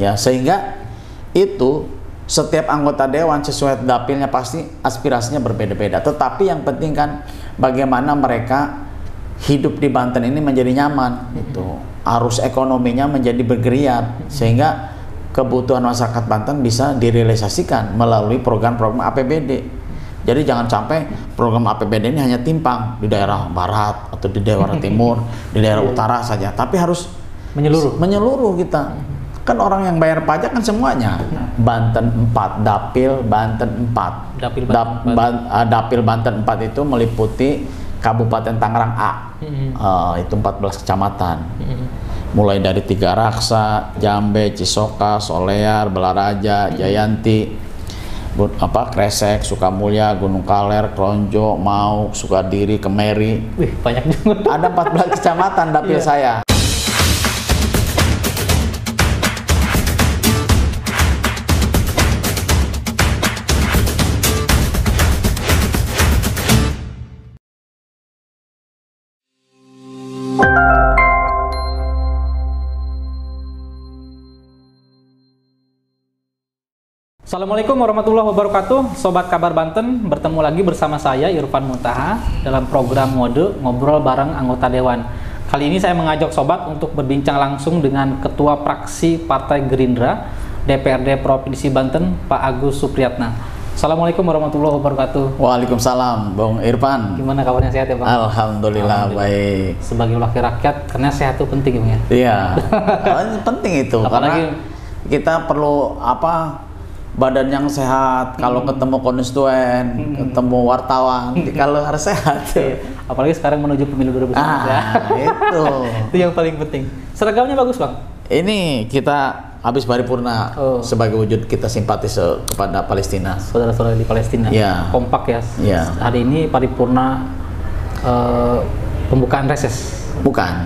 ya, sehingga itu setiap anggota dewan sesuai dapilnya pasti aspirasinya berbeda-beda. Tetapi yang penting kan bagaimana mereka hidup di Banten ini menjadi nyaman, itu arus ekonominya menjadi bergeliat, sehingga kebutuhan masyarakat Banten bisa direalisasikan melalui program-program APBD. Jadi jangan sampai program APBD ini hanya timpang di daerah barat atau di daerah timur, di daerah utara saja, tapi harus menyeluruh kita. Kan orang yang bayar pajak kan semuanya. Banten 4, Dapil Banten 4. Dapil Banten 4 itu meliputi Kabupaten Tangerang A. Itu 14 kecamatan. Mulai dari Tiga Raksa, Jambe, Cisoka, Solear, Belaraja, Jayanti, Kresek, Sukamulya, Gunung Kaler, Kronjo, Mau, Sukadiri, Kemeri. Wih, banyak juga. Ada 14 kecamatan dapil saya. Assalamualaikum warahmatullahi wabarakatuh, Sobat Kabar Banten. Bertemu lagi bersama saya Irfan Muntaha dalam program Mode Ngobrol Bareng Anggota Dewan. Kali ini saya mengajak Sobat untuk berbincang langsung dengan Ketua Fraksi Partai Gerindra DPRD Provinsi Banten, Pak Agus Supriyatna. Assalamualaikum warahmatullahi wabarakatuh. Waalaikumsalam, Bung Irfan. Gimana kabarnya, sehat ya Bang? Alhamdulillah, baik. Sebagai wakil rakyat, karena sehat itu penting ya Bang ya? Iya, penting itu. Apalagi, karena kita perlu badan yang sehat, kalau ketemu konstituen, ketemu wartawan, kalau harus sehat. Apalagi sekarang menuju pemilu 2019. Itu yang paling penting. Seragamnya bagus Bang. Ini kita habis paripurna sebagai wujud kita simpatis kepada Palestina. Saudara-saudara di Palestina. Ya. Kompak ya. Ya. Hari ini paripurna pembukaan reses. Bukan.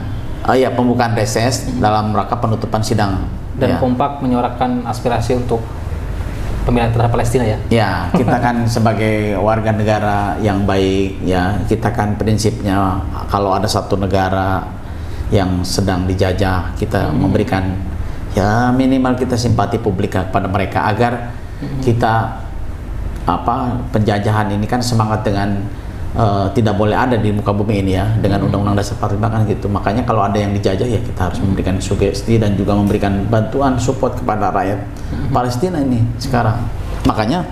Iya, pembukaan reses dalam rangka penutupan sidang. Dan kompak menyuarakan aspirasi untuk pemilihan terhadap Palestina ya? Ya, kita kan sebagai warga negara yang baik ya, kita kan prinsipnya kalau ada satu negara yang sedang dijajah, kita memberikan ya minimal kita simpati publik kepada mereka agar kita penjajahan ini kan semangat dengan tidak boleh ada di muka bumi ini ya, dengan Undang-Undang Dasar 45 kan gitu. Makanya kalau ada yang dijajah ya kita harus memberikan sugesti dan juga memberikan bantuan support kepada rakyat Palestina ini sekarang. Makanya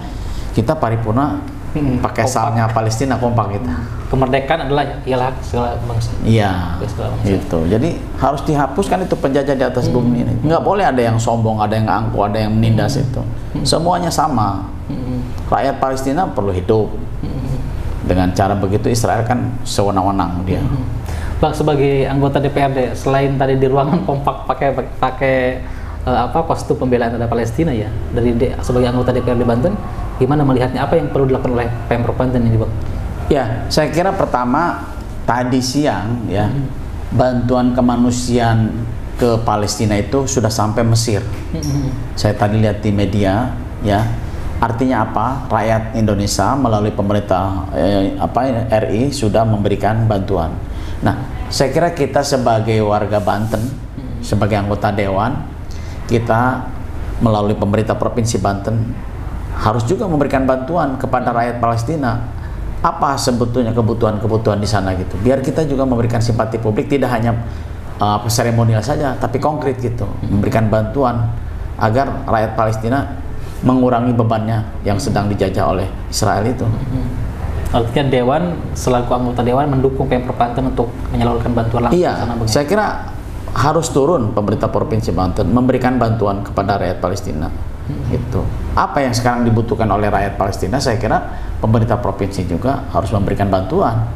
kita paripurna pakai salnya Palestina, kompak kita. Kemerdekaan ialah segala bangsa. Iya, gitu. Jadi harus dihapuskan itu penjajah di atas bumi ini. Nggak boleh ada yang sombong, ada yang angkuh, ada yang menindas itu. Semuanya sama. Rakyat Palestina perlu hidup. Dengan cara begitu Israel kan sewenang-wenang dia. Bang, sebagai anggota DPRD, selain tadi di ruangan kompak pakai kostum pembelaan terhadap Palestina ya, sebagai anggota DPRD Banten, gimana melihatnya, apa yang perlu dilakukan oleh Pemprov Banten ini Bang? Ya, saya kira pertama tadi siang ya, bantuan kemanusiaan ke Palestina itu sudah sampai Mesir. Saya tadi lihat di media ya. Artinya apa? Rakyat Indonesia melalui pemerintah RI sudah memberikan bantuan. Nah, saya kira kita sebagai warga Banten, sebagai anggota dewan, kita melalui pemerintah Provinsi Banten harus juga memberikan bantuan kepada rakyat Palestina. Apa sebetulnya kebutuhan-kebutuhan di sana gitu. Biar kita juga memberikan simpati publik, tidak hanya seremonial saja, tapi konkret gitu. Memberikan bantuan agar rakyat Palestina mengurangi bebannya yang sedang dijajah oleh Israel itu. Artinya Dewan selaku anggota Dewan mendukung Pemprov Banten untuk menyalurkan bantuan langsung. Iya, saya kira harus turun pemerintah Provinsi Banten memberikan bantuan kepada rakyat Palestina. Itu apa yang sekarang dibutuhkan oleh rakyat Palestina. Saya kira pemerintah provinsi juga harus memberikan bantuan.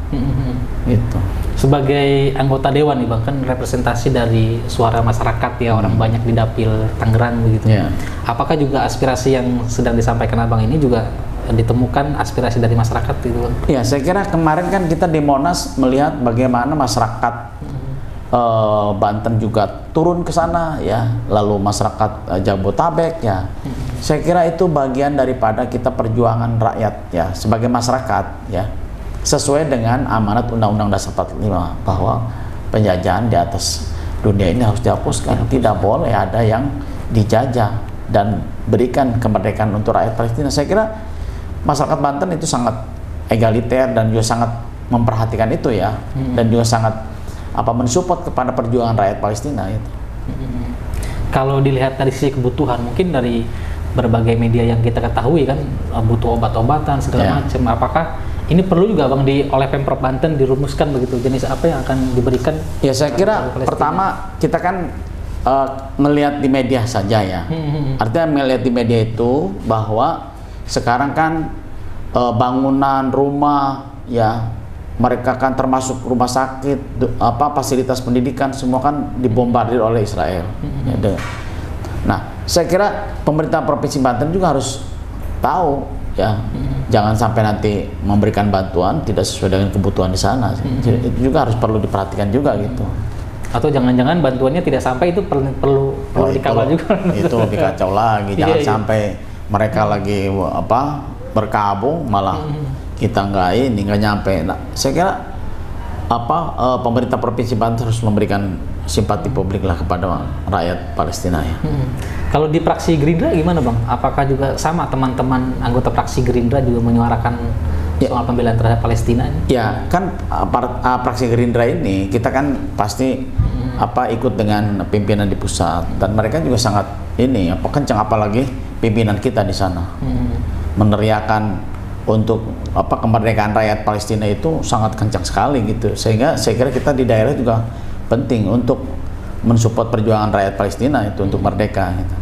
Itu. Sebagai anggota Dewan nih Bang, kan representasi dari suara masyarakat ya, orang banyak di Dapil Tangerang begitu. Apakah juga aspirasi yang sedang disampaikan Abang ini juga ditemukan aspirasi dari masyarakat gitu Bang? Ya, saya kira kemarin kan kita di Monas melihat bagaimana masyarakat Banten juga turun ke sana ya, lalu masyarakat Jabotabek ya. Saya kira itu bagian daripada kita perjuangan rakyat ya, sebagai masyarakat ya, sesuai dengan amanat Undang-Undang Dasar 45 bahwa penjajahan di atas dunia ini harus dihapuskan. Tidak boleh ada yang dijajah dan berikan kemerdekaan untuk rakyat Palestina. Saya kira masyarakat Banten itu sangat egaliter dan juga sangat memperhatikan itu ya, dan juga sangat mensupport kepada perjuangan rakyat Palestina itu. Kalau dilihat dari sisi kebutuhan, mungkin dari berbagai media yang kita ketahui kan butuh obat-obatan segala macam. Apakah ini perlu juga Bang oleh Pemprov Banten dirumuskan begitu, jenis apa yang akan diberikan? Ya saya kira pertama kita kan melihat di media saja ya. Artinya melihat di media itu bahwa sekarang kan bangunan rumah ya, mereka kan termasuk rumah sakit, fasilitas pendidikan semua kan dibombardir oleh Israel. Nah, saya kira pemerintah Provinsi Banten juga harus tahu ya, jangan sampai nanti memberikan bantuan tidak sesuai dengan kebutuhan di sana. Itu juga harus perlu diperhatikan juga gitu. Atau jangan-jangan bantuannya tidak sampai, itu perlu dikawal juga. Itu lebih kacau lagi. Jangan sampai mereka lagi berkabung malah kita nggak nyampe. Nah, saya kira pemerintah Provinsi Banten harus memberikan simpati publik lah kepada rakyat Palestina ya. Kalau di fraksi Gerindra gimana Bang? Apakah juga sama teman-teman anggota fraksi Gerindra juga menyuarakan soal pembelaan terhadap Palestina? Ya kan fraksi Gerindra ini kita kan pasti ikut dengan pimpinan di pusat, dan mereka juga sangat kencang, apalagi pimpinan kita di sana meneriakan untuk kemerdekaan rakyat Palestina itu sangat kencang sekali gitu, sehingga saya kira kita di daerah juga penting untuk mensupport perjuangan rakyat Palestina itu untuk merdeka gitu.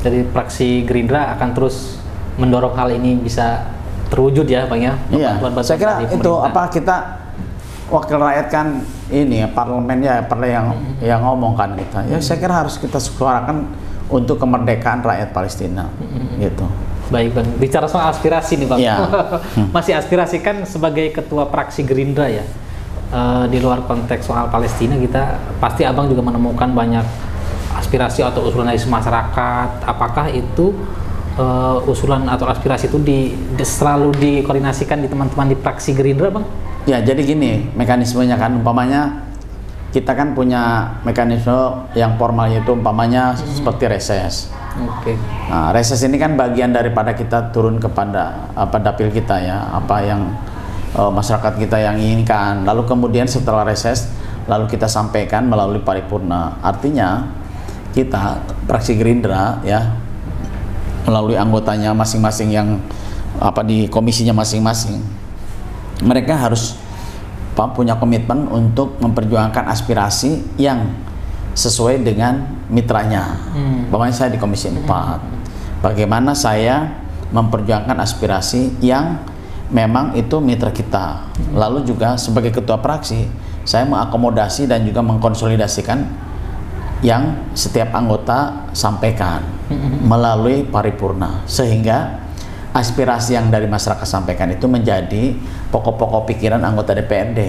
Jadi fraksi Gerindra akan terus mendorong hal ini bisa terwujud ya Bang ya? Iya, saya kira itu kita wakil rakyat kan parlemen ya, yang ngomong kan kita. Ya saya kira harus kita suarakan untuk kemerdekaan rakyat Palestina gitu. Baik Bang, bicara soal aspirasi nih Bang. Ya. Masih aspirasi kan sebagai ketua fraksi Gerindra ya. Di luar konteks soal Palestina, kita pasti Abang juga menemukan banyak aspirasi atau usulan dari masyarakat. Apakah itu usulan atau aspirasi itu selalu dikoordinasikan di teman-teman di fraksi Gerindra Bang? Ya jadi gini mekanismenya kan, umpamanya kita kan punya mekanisme yang formalnya itu umpamanya seperti reses. Nah, reses ini kan bagian daripada kita turun kepada dapil kita ya, apa yang masyarakat kita yang inginkan. Lalu kemudian setelah reses, lalu kita sampaikan melalui paripurna. Artinya kita fraksi Gerindra ya, melalui anggotanya masing-masing yang di komisinya masing-masing, mereka harus punya komitmen untuk memperjuangkan aspirasi yang sesuai dengan mitranya. Bagaimana saya di Komisi 4, bagaimana saya memperjuangkan aspirasi yang memang itu mitra kita. Lalu juga sebagai ketua fraksi, saya mengakomodasi dan juga mengkonsolidasikan yang setiap anggota sampaikan melalui paripurna, sehingga aspirasi yang dari masyarakat sampaikan itu menjadi pokok-pokok pikiran anggota DPRD.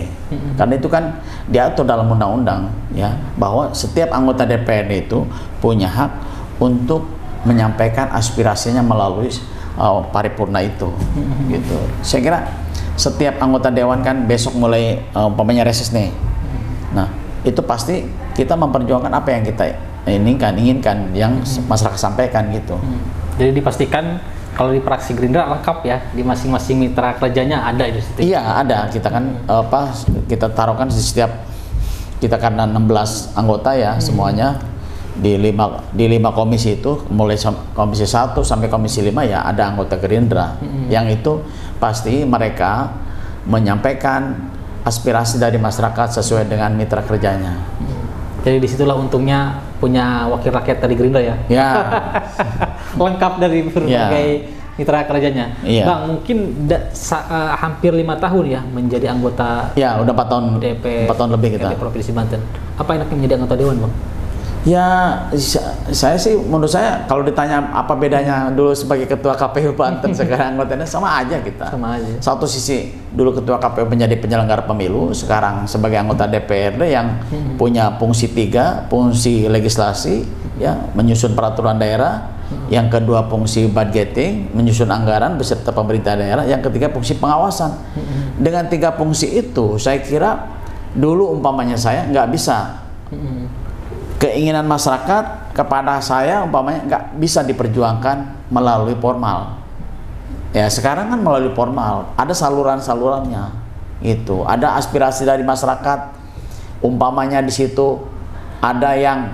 Karena itu kan diatur dalam undang-undang ya, bahwa setiap anggota DPRD itu punya hak untuk menyampaikan aspirasinya melalui paripurna itu. Gitu. Saya kira setiap anggota dewan kan besok mulai umpamanya reses nih. Nah, itu pasti kita memperjuangkan apa yang kita inginkan yang masyarakat sampaikan gitu. Jadi dipastikan kalau di fraksi Gerindra lengkap ya, di masing-masing mitra kerjanya ada di situ. Iya, ada. Kita kan kita taruhkan di setiap, kita karena 16 anggota ya semuanya di 5 komisi itu, mulai komisi 1 sampai komisi 5 ya ada anggota Gerindra. Yang itu pasti mereka menyampaikan aspirasi dari masyarakat sesuai dengan mitra kerjanya. Jadi disitulah untungnya punya wakil rakyat dari Gerindra ya. Ya. Lengkap dari berbagai mitra kerjanya. Iya. Bang, mungkin hampir 5 tahun ya menjadi anggota. Ya, udah 4 tahun. 4 tahun lebih kita. Provinsi Banten. Apa enaknya menjadi anggota dewan, Bang? Ya, saya sih menurut saya kalau ditanya apa bedanya dulu sebagai ketua KPU Banten sekarang anggotanya sama aja kita. Sama aja. Satu sisi dulu ketua KPU menjadi penyelenggara pemilu, sekarang sebagai anggota DPRD yang punya fungsi 3, fungsi legislasi ya, menyusun peraturan daerah, yang kedua fungsi budgeting, menyusun anggaran beserta pemerintah daerah, yang ketiga fungsi pengawasan. Dengan 3 fungsi itu saya kira dulu umpamanya saya nggak bisa keinginan masyarakat kepada saya umpamanya nggak bisa diperjuangkan melalui formal. Ya sekarang kan melalui formal, ada saluran-salurannya, itu ada aspirasi dari masyarakat. Umpamanya di situ ada yang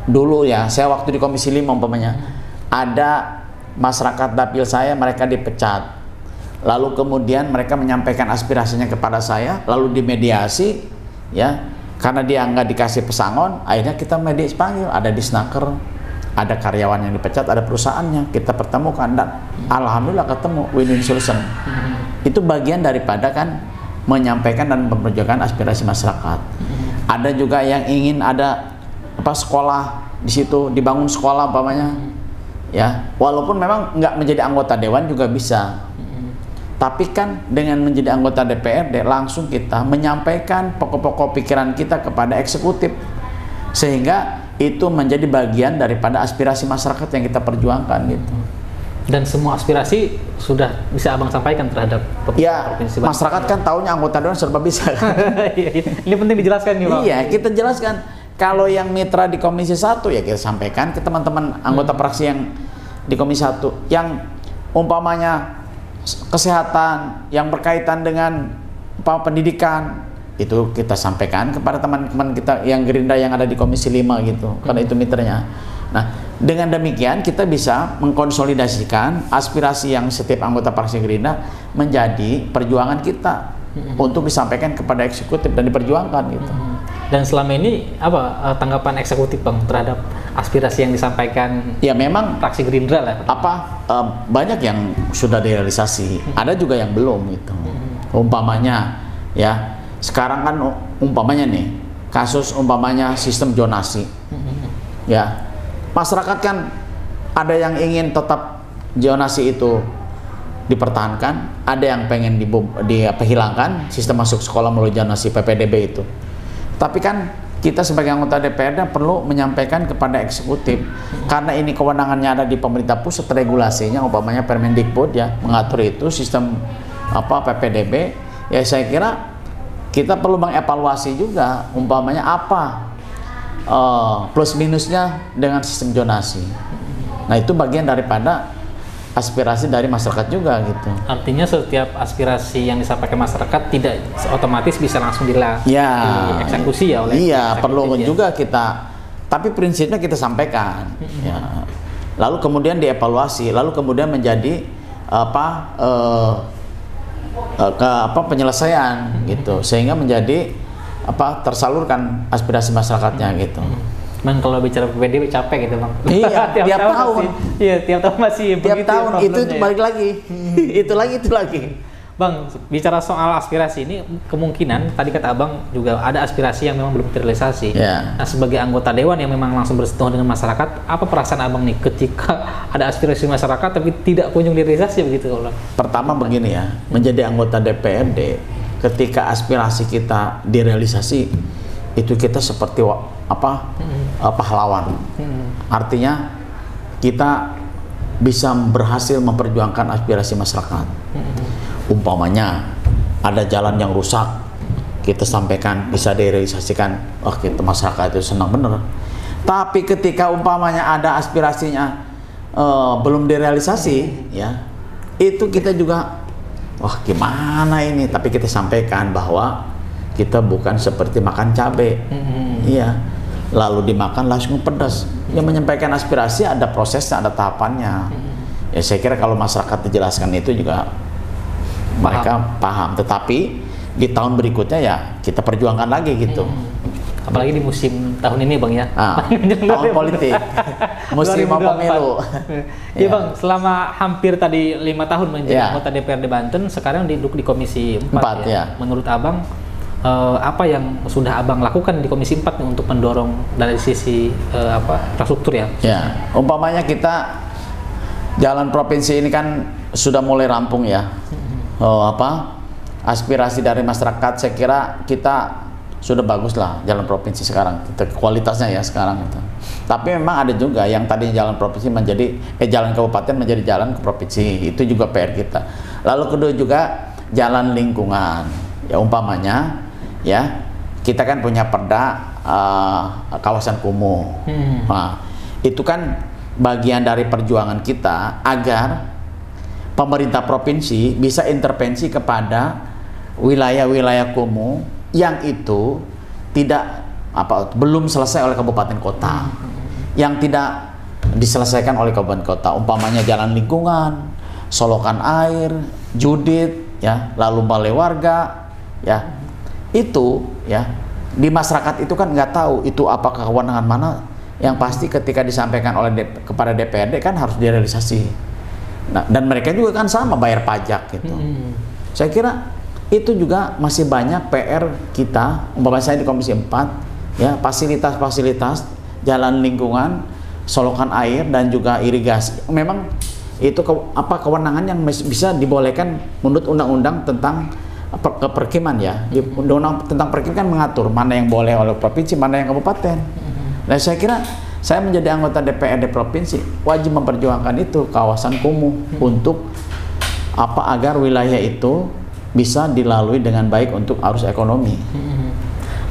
dulu ya, saya waktu di Komisi 5 umpamanya ada masyarakat dapil saya, mereka dipecat. Lalu kemudian mereka menyampaikan aspirasinya kepada saya, lalu dimediasi, ya, karena dia nggak dikasih pesangon, akhirnya kita mediasi panggil, ada disnaker, ada karyawan yang dipecat, ada perusahaannya, kita pertemukan dan alhamdulillah ketemu win-win solution. Itu bagian daripada kan menyampaikan dan memperjuangkan aspirasi masyarakat. Ada juga yang ingin ada sekolah di situ, dibangun sekolah umpamanya, ya, walaupun memang nggak menjadi anggota dewan juga bisa. Tapi kan dengan menjadi anggota DPRD langsung kita menyampaikan pokok-pokok pikiran kita kepada eksekutif, sehingga itu menjadi bagian daripada aspirasi masyarakat yang kita perjuangkan gitu. Dan semua aspirasi sudah bisa abang sampaikan terhadap provinsi Banten. Masyarakat kan taunya anggota dewan serba bisa. Ini penting dijelaskan nih Bang. Iya, kita jelaskan. Kalau yang mitra di Komisi 1 ya kita sampaikan ke teman-teman anggota fraksi yang di Komisi 1 yang umpamanya kesehatan yang berkaitan dengan pendidikan, itu kita sampaikan kepada teman-teman kita yang Gerindra yang ada di Komisi 5 gitu, karena itu mitranya. Nah, dengan demikian kita bisa mengkonsolidasikan aspirasi yang setiap anggota fraksi Gerindra menjadi perjuangan kita untuk disampaikan kepada eksekutif dan diperjuangkan gitu. Dan selama ini apa tanggapan eksekutif Bang terhadap aspirasi yang disampaikan? Ya memang fraksi Gerindra lah. Banyak yang sudah direalisasi, ada juga yang belum gitu. Umpamanya ya, sekarang kan umpamanya nih kasus umpamanya sistem zonasi. Ya, masyarakat kan ada yang ingin tetap zonasi itu dipertahankan, ada yang pengen dihilangkan sistem masuk sekolah melalui zonasi PPDB itu. Tapi kan kita sebagai anggota DPRD perlu menyampaikan kepada eksekutif, karena ini kewenangannya ada di pemerintah pusat, regulasinya umpamanya Permendikbud ya mengatur itu sistem PPDB. Ya saya kira kita perlu mengevaluasi juga umpamanya apa plus minusnya dengan sistem zonasi. Nah itu bagian daripada aspirasi dari masyarakat juga gitu. Artinya setiap aspirasi yang disampaikan masyarakat tidak otomatis bisa langsung dieksekusi ya oleh perlu juga kita, tapi prinsipnya kita sampaikan ya. Lalu kemudian dievaluasi, lalu kemudian menjadi penyelesaian gitu, sehingga menjadi tersalurkan aspirasi masyarakatnya gitu. Bang, kalau bicara PPDB capek gitu Bang. Iya, tiap tahun. Tiap tahun masih tiap begitu tahun itu balik lagi. itu lagi. Bang, bicara soal aspirasi ini, kemungkinan tadi kata Abang juga ada aspirasi yang memang belum terrealisasi. Yeah. Nah, sebagai anggota dewan yang memang langsung bersentuhan dengan masyarakat, apa perasaan Abang nih ketika ada aspirasi masyarakat tapi tidak kunjung direalisasi begitu kalau? Pertama begini ya, menjadi anggota DPRD ketika aspirasi kita direalisasi, itu kita seperti pahlawan. Artinya kita bisa berhasil memperjuangkan aspirasi masyarakat. Umpamanya ada jalan yang rusak, kita sampaikan bisa direalisasikan, kita masyarakat itu senang bener. Tapi ketika umpamanya ada aspirasinya belum direalisasi, ya itu kita juga gimana ini, tapi kita sampaikan bahwa kita bukan seperti makan cabai, iya, lalu dimakan langsung pedas. Dia menyampaikan aspirasi ada prosesnya, ada tahapannya. Ya saya kira kalau masyarakat dijelaskan itu juga mereka paham. Tetapi di tahun berikutnya ya kita perjuangkan lagi gitu. Apalagi di musim tahun ini Bang ya. Tahun politik, musim pemilu. Iya Bang, selama hampir tadi 5 tahun menjadi anggota DPRD Banten, sekarang duduk di Komisi 4 ya. Menurut Abang, apa yang sudah Abang lakukan di Komisi 4 nih untuk mendorong dari sisi infrastruktur ya? Ya, umpamanya kita jalan provinsi ini kan sudah mulai rampung ya. Aspirasi dari masyarakat saya kira kita sudah bagus lah jalan provinsi sekarang, kualitasnya ya sekarang itu. Tapi memang ada juga yang tadinya jalan provinsi menjadi jalan kabupaten menjadi jalan ke provinsi, itu juga PR kita. Lalu kedua juga jalan lingkungan, ya umpamanya ya kita kan punya perda kawasan kumuh. Nah, itu kan bagian dari perjuangan kita agar pemerintah provinsi bisa intervensi kepada wilayah-wilayah kumuh yang itu belum selesai oleh kabupaten kota, yang tidak diselesaikan oleh kabupaten kota, umpamanya jalan lingkungan, solokan air, judit, ya, lalu balai warga, ya, itu, ya, di masyarakat itu kan nggak tahu itu apakah kewenangan mana. Yang pasti ketika disampaikan kepada DPRD kan harus direalisasi. Nah, dan mereka juga kan sama bayar pajak gitu. Saya kira itu juga masih banyak PR kita, umpamanya saya di Komisi 4, ya, fasilitas-fasilitas jalan lingkungan, solokan air dan juga irigasi. Memang itu kewenangan yang bisa dibolehkan menurut undang-undang tentang perkiman, ya. Di undang-undang tentang perkiman kan mengatur mana yang boleh oleh provinsi, mana yang kabupaten. Nah, saya kira saya menjadi anggota DPRD provinsi wajib memperjuangkan itu kawasan kumuh untuk agar wilayah itu bisa dilalui dengan baik untuk arus ekonomi.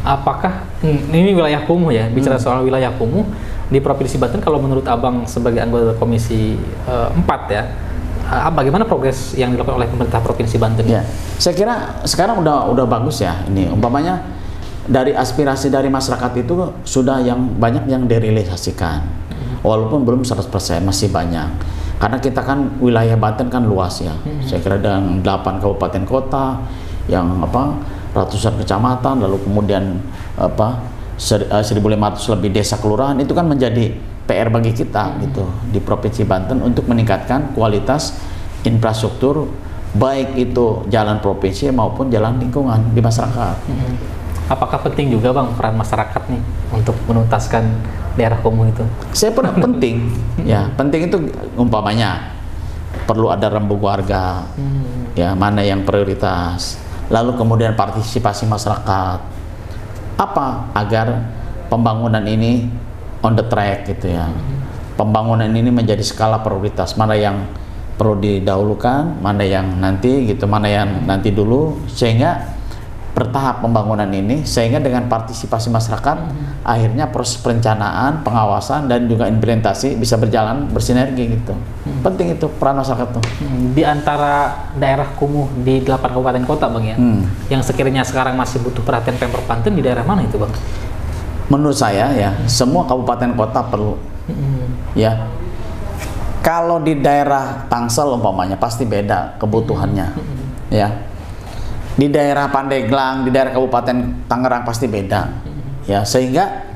Apakah ini wilayah kumuh, ya, bicara soal wilayah kumuh di Provinsi Banten, kalau menurut Abang sebagai anggota Komisi 4, ya, bagaimana progres yang dilakukan oleh pemerintah Provinsi Banten? Ya, saya kira sekarang udah bagus, ya. Ini umpamanya dari aspirasi dari masyarakat itu sudah banyak yang direalisasikan, walaupun belum 100%, masih banyak. Karena kita kan wilayah Banten kan luas, ya. Saya kira dengan 8 kabupaten kota, yang ratusan kecamatan, lalu kemudian 1.500 lebih desa kelurahan, itu kan menjadi PR bagi kita gitu di Provinsi Banten untuk meningkatkan kualitas infrastruktur, baik itu jalan provinsi maupun jalan lingkungan di masyarakat. Apakah penting juga, Bang, peran masyarakat nih untuk menuntaskan daerah kumuh itu? Saya pernah penting, ya, penting itu umpamanya perlu ada rembuk warga, ya, mana yang prioritas, lalu kemudian partisipasi masyarakat, agar pembangunan ini on the track gitu, ya. Pembangunan ini menjadi skala prioritas, mana yang perlu didahulukan, mana yang nanti gitu, mana yang nanti dulu, sehingga bertahap pembangunan ini, sehingga dengan partisipasi masyarakat akhirnya proses perencanaan, pengawasan dan juga implementasi bisa berjalan bersinergi gitu. Penting itu peran masyarakat tuh. Di antara daerah kumuh di 8 kabupaten kota, Bang, ya, yang sekiranya sekarang masih butuh perhatian Pemprov Banten, di daerah mana itu, Bang? Menurut saya, ya, semua kabupaten kota perlu. Ya. Kalau di daerah Tangsel umpamanya pasti beda kebutuhannya. Ya. Di daerah Pandeglang, di daerah Kabupaten Tangerang pasti beda, ya, sehingga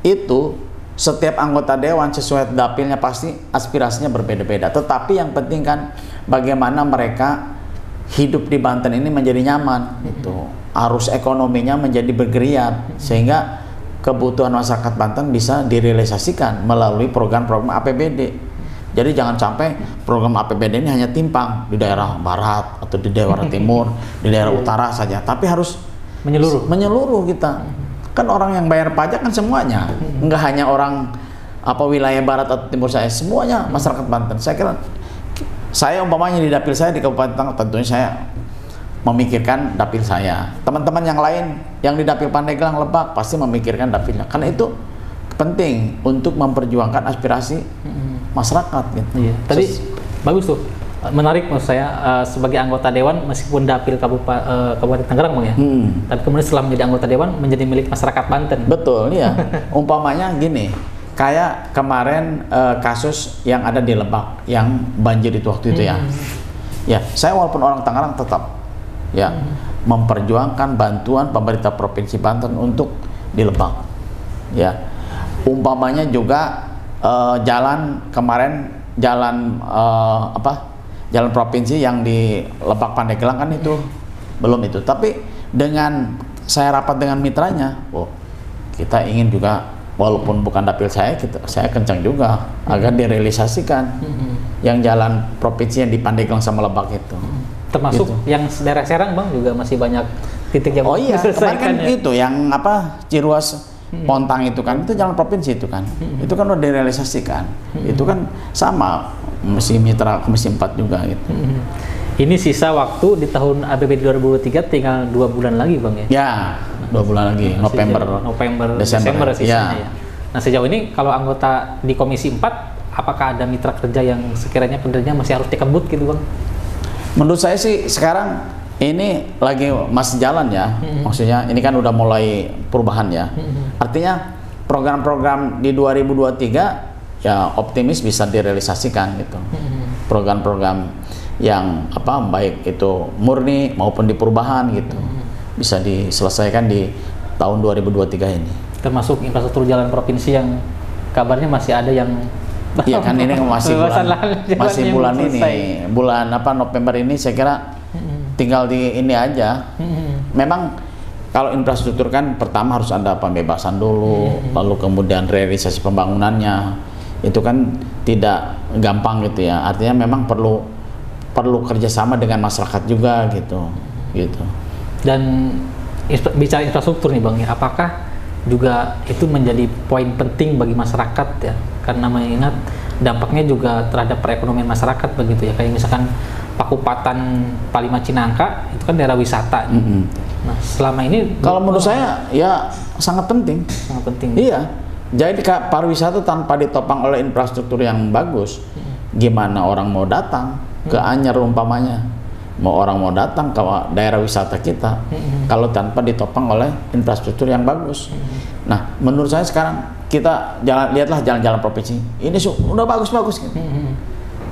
itu setiap anggota dewan sesuai dapilnya pasti aspirasinya berbeda-beda. Tetapi yang penting kan bagaimana mereka hidup di Banten ini menjadi nyaman, itu arus ekonominya menjadi bergeriat, sehingga kebutuhan masyarakat Banten bisa direalisasikan melalui program-program APBD. Jadi jangan sampai program APBD ini hanya timpang di daerah barat atau di daerah timur, di daerah utara saja, tapi harus menyeluruh kita. Kan orang yang bayar pajak kan semuanya, enggak hanya orang wilayah barat atau timur saya, semuanya masyarakat Banten. Saya kira saya umpamanya di dapil saya di Kabupaten Tangerang, tentunya saya memikirkan dapil saya. Teman-teman yang lain yang di dapil Pandeglang, Lebak pasti memikirkan dapilnya. Karena itu penting untuk memperjuangkan aspirasi masyarakat gitu. Iya. Tadi bagus tuh, menarik maksud saya, sebagai anggota dewan meskipun dapil Kabupaten Tangerang, Bang, ya, tapi kemudian setelah menjadi anggota dewan menjadi milik masyarakat Banten. Betul, ya. Umpamanya gini, kayak kemarin kasus yang ada di Lebak yang banjir itu waktu itu, ya. Ya, saya walaupun orang Tangerang tetap, ya, memperjuangkan bantuan pemerintah Provinsi Banten untuk di Lebak, ya. Umpamanya juga jalan kemarin, jalan jalan provinsi yang di Lebak Pandeglang kan itu belum itu, tapi dengan saya rapat dengan mitranya, kita ingin juga walaupun bukan dapil saya kencang juga agar direalisasikan yang jalan provinsi yang di Pandeglang sama Lebak itu. Termasuk gitu. Yang daerah Serang, Bang, juga masih banyak titik yang kemarin kan itu yang Ciruas Pontang itu kan, itu jalan provinsi itu kan, itu kan udah direalisasikan, itu kan sama mitra Komisi 4 juga gitu. Ini sisa waktu di tahun APBD 2023 tinggal 2 bulan lagi, Bang, ya? Ya, 2 bulan lagi, November, Desember sisanya ya. ya. Nah, sejauh ini kalau anggota di Komisi 4, apakah ada mitra kerja yang sekiranya pekerjanya masih harus dikebut gitu Bang? Menurut saya sih sekarang ini lagi masih jalan ya. Maksudnya ini kan udah mulai perubahan ya. Artinya program-program di 2023 ya optimis bisa direalisasikan gitu. Program-program yang baik itu murni maupun di perubahan gitu. Bisa diselesaikan di tahun 2023 ini. Termasuk infrastruktur jalan provinsi yang kabarnya masih ada yang iya kan, ini masih bulan ini, bulan November ini saya kira tinggal di ini aja. Memang kalau infrastruktur kan pertama harus ada pembebasan dulu, lalu kemudian realisasi pembangunannya itu kan tidak gampang gitu ya. Artinya memang perlu kerjasama dengan masyarakat juga gitu. Dan bicara infrastruktur nih Bang, ya, apakah juga itu menjadi poin penting bagi masyarakat ya? Karena mengingat dampaknya juga terhadap perekonomian masyarakat begitu ya. Kayak misalkan Pakupatan Palima Cinangka itu kan daerah wisata. Nah, selama ini kalau menurut saya ya sangat penting. Sangat penting. Iya. Jadi pariwisata tanpa ditopang oleh infrastruktur yang bagus, gimana orang mau datang ke Anyer umpamanya? Orang mau datang ke daerah wisata kita kalau tanpa ditopang oleh infrastruktur yang bagus. Nah, menurut saya sekarang kita lihatlah jalan-jalan provinsi ini udah bagus-bagus gitu.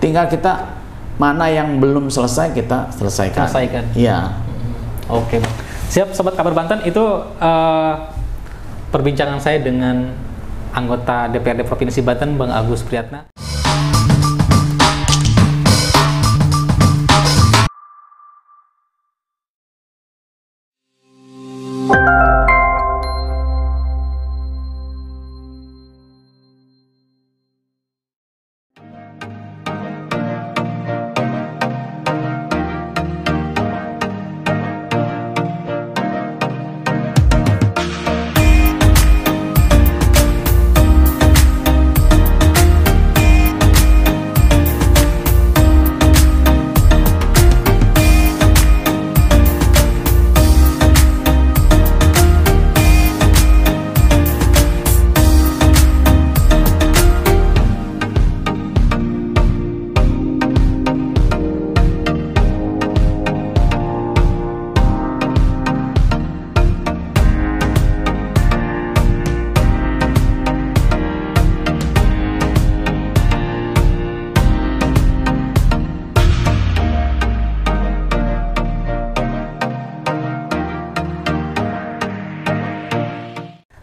Tinggal kita mana yang belum selesai kita selesaikan. Iya. Oke, Bang. Siap, Sobat Kabar Banten, itu perbincangan saya dengan anggota DPRD Provinsi Banten, Bang Agus Priyatna.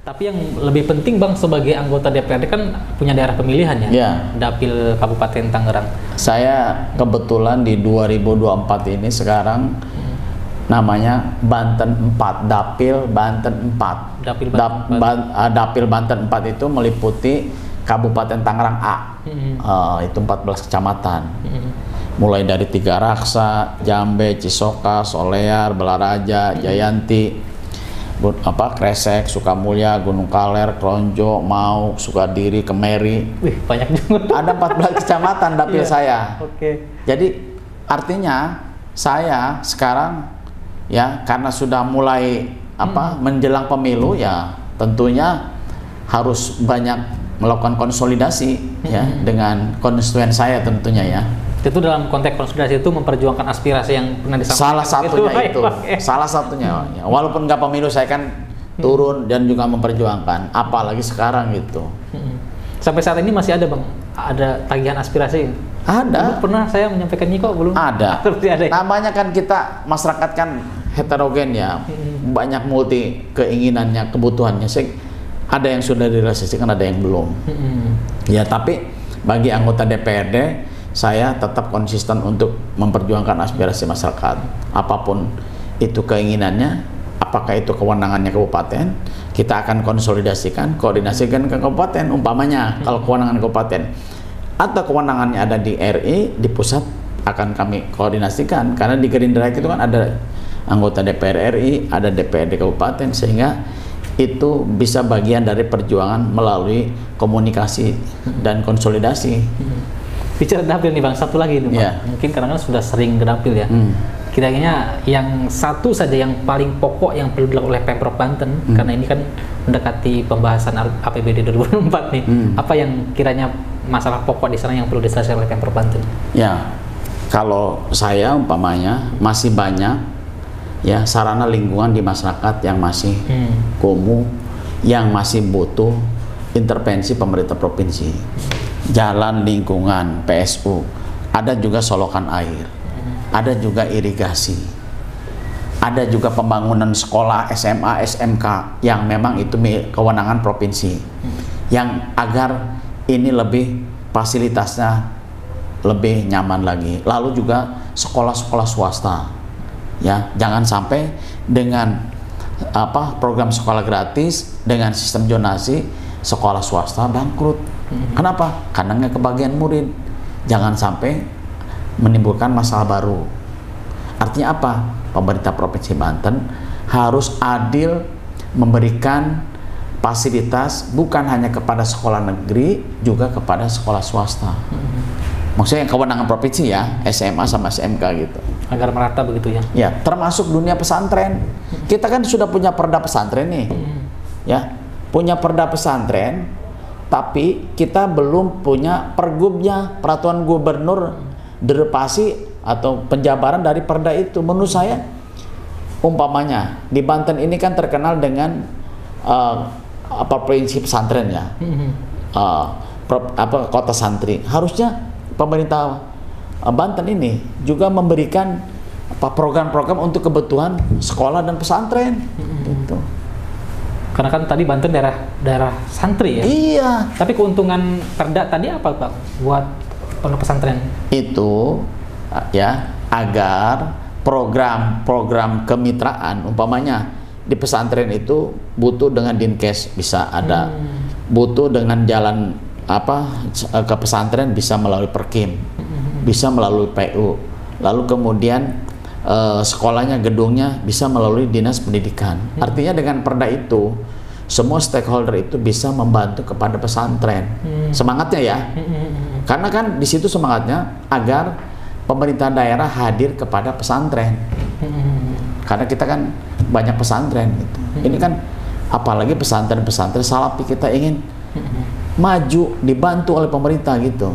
Tapi yang lebih penting Bang, sebagai anggota DPRD kan punya daerah pemilihan ya? Ya. Dapil Kabupaten Tangerang. Saya kebetulan di 2024 ini sekarang namanya Banten 4, Dapil Banten 4. Dapil Banten 4 itu meliputi Kabupaten Tangerang A. Itu 14 kecamatan. Mulai dari Tiga Raksa, Jambe, Cisoka, Solear, Belaraja, Jayanti, Kresek, Sukamulya, Gunung Kaler, Kronjo, Mau, Sukadiri, Kemeri. Wih, banyak juga. Ada 14 kecamatan dapil saya. Oke. Jadi artinya saya sekarang ya karena sudah mulai menjelang pemilu ya tentunya harus banyak melakukan konsolidasi ya dengan konstituen saya tentunya ya. Itu dalam konteks konsolidasi itu memperjuangkan aspirasi yang pernah disampaikan. Salah satunya ya. Walaupun nggak pemilu saya kan turun dan juga memperjuangkan, apalagi sekarang gitu. Sampai saat ini masih ada Bang, ada tagihan aspirasi? Ada. Dulu pernah saya menyampaikan kok belum? Ada. Ada. Namanya kan kita masyarakat kan heterogen ya, banyak multi keinginannya, kebutuhannya. Ada yang sudah direalisasikan, ada yang belum. Ya tapi bagi anggota DPRD saya tetap konsisten untuk memperjuangkan aspirasi masyarakat. Apapun itu keinginannya, apakah itu kewenangannya kabupaten, kita akan konsolidasikan, koordinasikan ke kabupaten. Umpamanya kalau kewenangan kabupaten atau kewenangannya ada di RI, di pusat akan kami koordinasikan. Karena di Gerindra itu kan ada anggota DPR RI, ada DPRD kabupaten, sehingga itu bisa bagian dari perjuangan melalui komunikasi dan konsolidasi. Bicara dapil nih Bang, satu lagi nih Bang. Mungkin karena kan sudah sering ke dapil ya. Kiranya yang satu saja yang paling pokok yang perlu dilakukan oleh Pemprov Banten, karena ini kan mendekati pembahasan APBD 2024 nih. Apa yang kiranya masalah pokok di sana yang perlu diselesaikan oleh Pemprov Banten? Ya, kalau saya umpamanya masih banyak ya sarana lingkungan di masyarakat yang masih kumuh, yang masih butuh intervensi pemerintah provinsi. Jalan lingkungan, PSU, ada juga solokan air. Ada juga irigasi, ada juga pembangunan sekolah SMA, SMK yang memang itu kewenangan provinsi, yang agar ini lebih fasilitasnya lebih nyaman lagi. Lalu juga sekolah-sekolah swasta, ya jangan sampai dengan program sekolah gratis dengan sistem zonasi sekolah swasta bangkrut. Kenapa? Karena nggak kebagian murid. Jangan sampai menimbulkan masalah baru. Artinya apa? Pemerintah Provinsi Banten harus adil memberikan fasilitas bukan hanya kepada sekolah negeri, juga kepada sekolah swasta. Maksudnya yang kewenangan provinsi ya, SMA sama SMK gitu. Agar merata begitu ya? Ya, termasuk dunia pesantren. Kita kan sudah punya perda pesantren nih, ya, punya perda pesantren, tapi kita belum punya pergubnya, peraturan gubernur derepasi atau penjabaran dari perda itu. Menurut saya, umpamanya di Banten ini kan terkenal dengan prinsip pesantren ya, kota santri. Harusnya pemerintah Banten ini juga memberikan program-program untuk kebutuhan sekolah dan pesantren. Gitu. Karena kan tadi Banten daerah santri ya. Iya. Tapi keuntungan perda tadi apa Pak buat pondok pesantren? Itu ya agar program-program kemitraan, umpamanya di pesantren itu butuh dengan Dinkes bisa ada, butuh dengan jalan ke pesantren bisa melalui Perkim, bisa melalui PU, lalu kemudian sekolahnya, gedungnya bisa melalui Dinas Pendidikan. Artinya dengan perda itu semua stakeholder itu bisa membantu kepada pesantren. Semangatnya ya. Karena kan di situ semangatnya agar pemerintah daerah hadir kepada pesantren. Karena kita kan banyak pesantren gitu. Ini kan apalagi pesantren-pesantren Salafi kita ingin maju, dibantu oleh pemerintah gitu.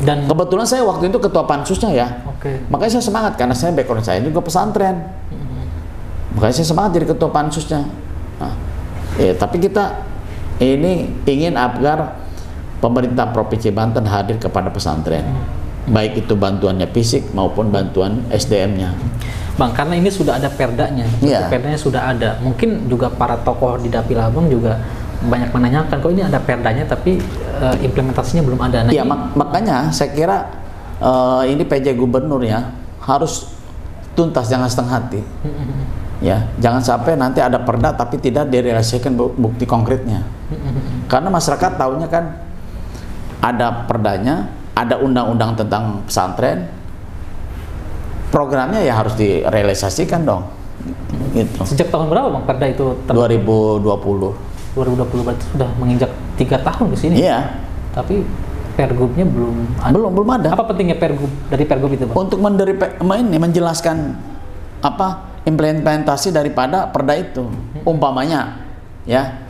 Dan kebetulan saya waktu itu ketua pansusnya ya. Makanya saya semangat karena saya background saya juga pesantren. Makanya saya semangat jadi ketua pansusnya. Nah, tapi kita ini ingin agar pemerintah Provinsi Banten hadir kepada pesantren, baik itu bantuannya fisik maupun bantuan SDM-nya. Bang, karena ini sudah ada perdanya, perdanya sudah ada. Mungkin juga para tokoh di Dapil Abang juga banyak menanyakan, kok ini ada perdanya tapi implementasinya belum ada. Nah, makanya saya kira ini PJ Gubernur ya harus tuntas, jangan setengah hati. Ya, jangan sampai nanti ada perda tapi tidak direalisasikan bukti konkretnya. Karena masyarakat tahunya kan ada perdanya, ada undang-undang tentang pesantren, programnya ya harus direalisasikan dong. Gitu. Sejak tahun berapa Bang perda itu? 2020. 2020 berarti sudah menginjak 3 tahun ke sini. Iya. Tapi pergubnya belum ada. Belum ada. Apa pentingnya pergub itu Bang? Untuk menjelaskan implementasi daripada perda itu. Umpamanya ya,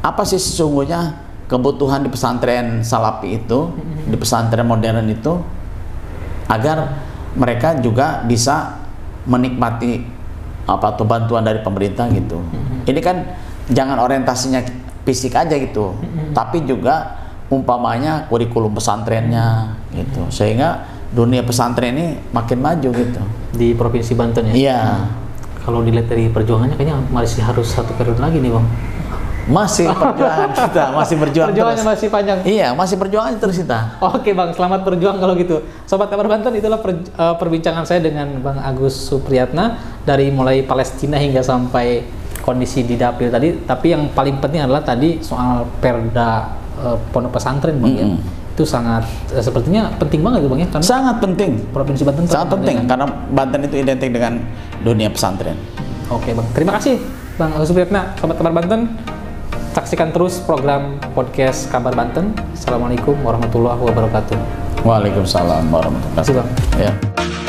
apa sih sesungguhnya kebutuhan di pesantren Salafi itu, di pesantren modern itu, agar mereka juga bisa menikmati bantuan dari pemerintah gitu. Ini kan jangan orientasinya fisik aja gitu, tapi juga umpamanya kurikulum pesantrennya gitu, sehingga dunia pesantren ini makin maju gitu di Provinsi Banten ya. Iya. Kalau dilihat dari perjuangannya kayaknya masih harus 1 periode lagi nih Bang. Masih perjuangan kita, masih berjuang perjuangannya terus. Masih panjang. Iya, masih perjuangan terus kita. Oke Bang, selamat berjuang kalau gitu. Sobat Kabar Banten, itulah perbincangan saya dengan Bang Agus Supriyatna dari mulai Palestina hingga sampai kondisi di Dapil tadi. Tapi yang paling penting adalah tadi soal perda pondok pesantren Bang ya. Itu sangat sepertinya penting banget Bang ya. Karena sangat penting. Provinsi Banten sangat penting karena Banten itu identik dengan dunia pesantren. Oke Bang, terima kasih Bang Agus Supriyatna, Sobat Kabar Banten. Saksikan terus program podcast Kabar Banten. Assalamualaikum warahmatullahi wabarakatuh. Waalaikumsalam warahmatullahi wabarakatuh. Terima kasih Bang. Ya.